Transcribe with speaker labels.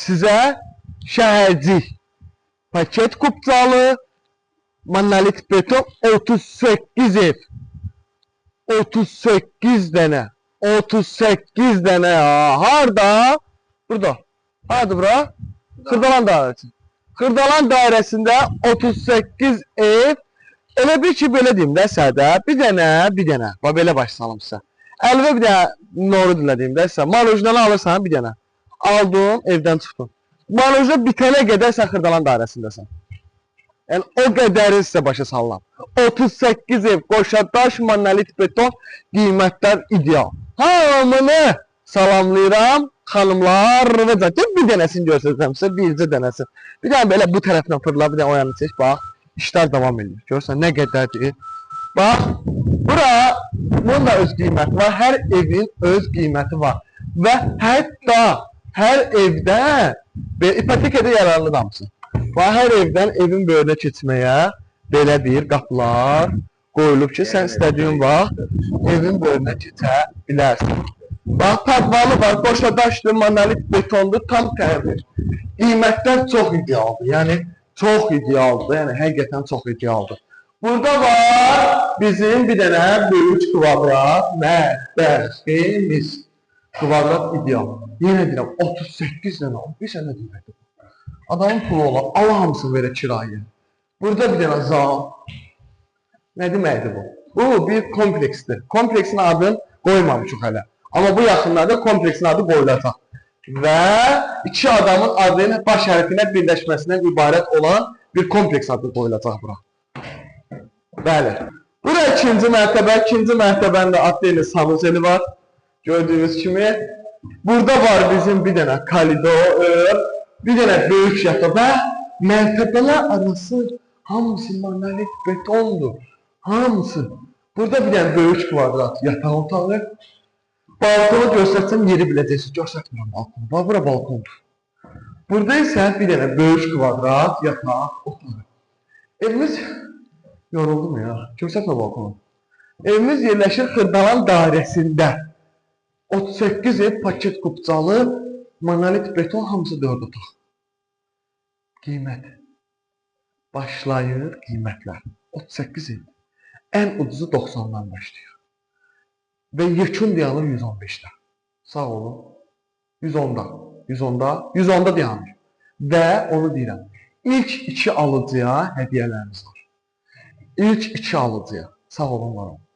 Speaker 1: sizə şəhərcik paket kupcalı monolit beton 38 ev. 38 dənə. 38 dənə ya. Harda? Burada. Harada bura? Xırdalan dairəsi. Xırdalan dairəsində 38 ev. Elə bir ki, belə deyim də sədə. Bir dənə. Bax, belə başlayalım sizə. Əlvə bir dənə noru dilədiyim də sizə. Marojnalı alırsan bir dənə. Aldın, evdən çıxdın. Marojna bitənə qədər sən Xırdalan dairəsindəsən. Yəni, o qədərin sizə başa salıram. 38 ev, qoşadaş, monolit beton, qiymətlər ideal. Hamını salamlayıram, xanımlar, bir dənəsini görsəsəm sizə, bircə dənəsi. Bir dənə belə bu tərəfdən fırla, bir dənə o yanı çək, bax, işlər davam edir. Görürsən, nə qədərdir. Bax, bura, bunun da öz qiyməti var, hər evin öz qiyməti var. Və hətta hər evdə ipotekada yararlıdamsın. Və hər evdən evin böyrünə keçməyə belə bir qapılar qoyulub ki, sən istədiyin vaxt evin böyrünə keçə bilərsən. Bax, padvalı var, qoşadaşdır, monolit betondur, tam təmir. Qiymətlər çox idealdır, yəni çox idealdır, yəni həqiqətən çox idealdır. Burada var bizim bir dənə böyük kvadrat mətbəximiz. Kvadrat ideal. Yenə deyirəm, 38 dənə, bir sənə deyirəm. Adamın pulu olan, Allah hamısını verə kirayı. Burada bir dənə zal. Nə deməkdir bu? Bu bir kompleksdir. Kompleksin adını qoymamışıq hələ. Amma bu yaxınlarda kompleksin adı qoyulacaq. Və iki adamın adının baş hərfinə birləşməsindən ibarət olan bir kompleks adı qoyulacaq bura. Bəli. Bura ikinci mərtəbə. İkinci mərtəbəndə adlı sanuzeli var. Gördüyünüz kimi. Burada var bizim bir dənə koridor. Bir dənə böyük yataq və mərtəbələr arası hamısı monolit betondur. Hamısı. Burada bir dənə böyük kvadrat yataq otağı. Balkonu göstərsəm yeri biləcəksiniz. Göstərmirəm balkonu. Bax, bura balkondur. Burada isə bir dənə böyük kvadrat yataq otağı. Evimiz yoruldum ya. Göstərmə balkonu. Evimiz yerləşir Xırdalan dairəsində. 38 ev paket kupcalı monolit beton hamısı 4 otaq. Qiymət. Başlayır qiymətlər. 38 ev. Ən ucuzu 90-dan başlayır. Və yekun dayanır 115-də. Sağ olun. 110-da. 110-da dayanır. Və onu deyirəm. İlk iki alıcıya hədiyyələrimiz var. İlk iki alıcıya. Sağ olun, var olun.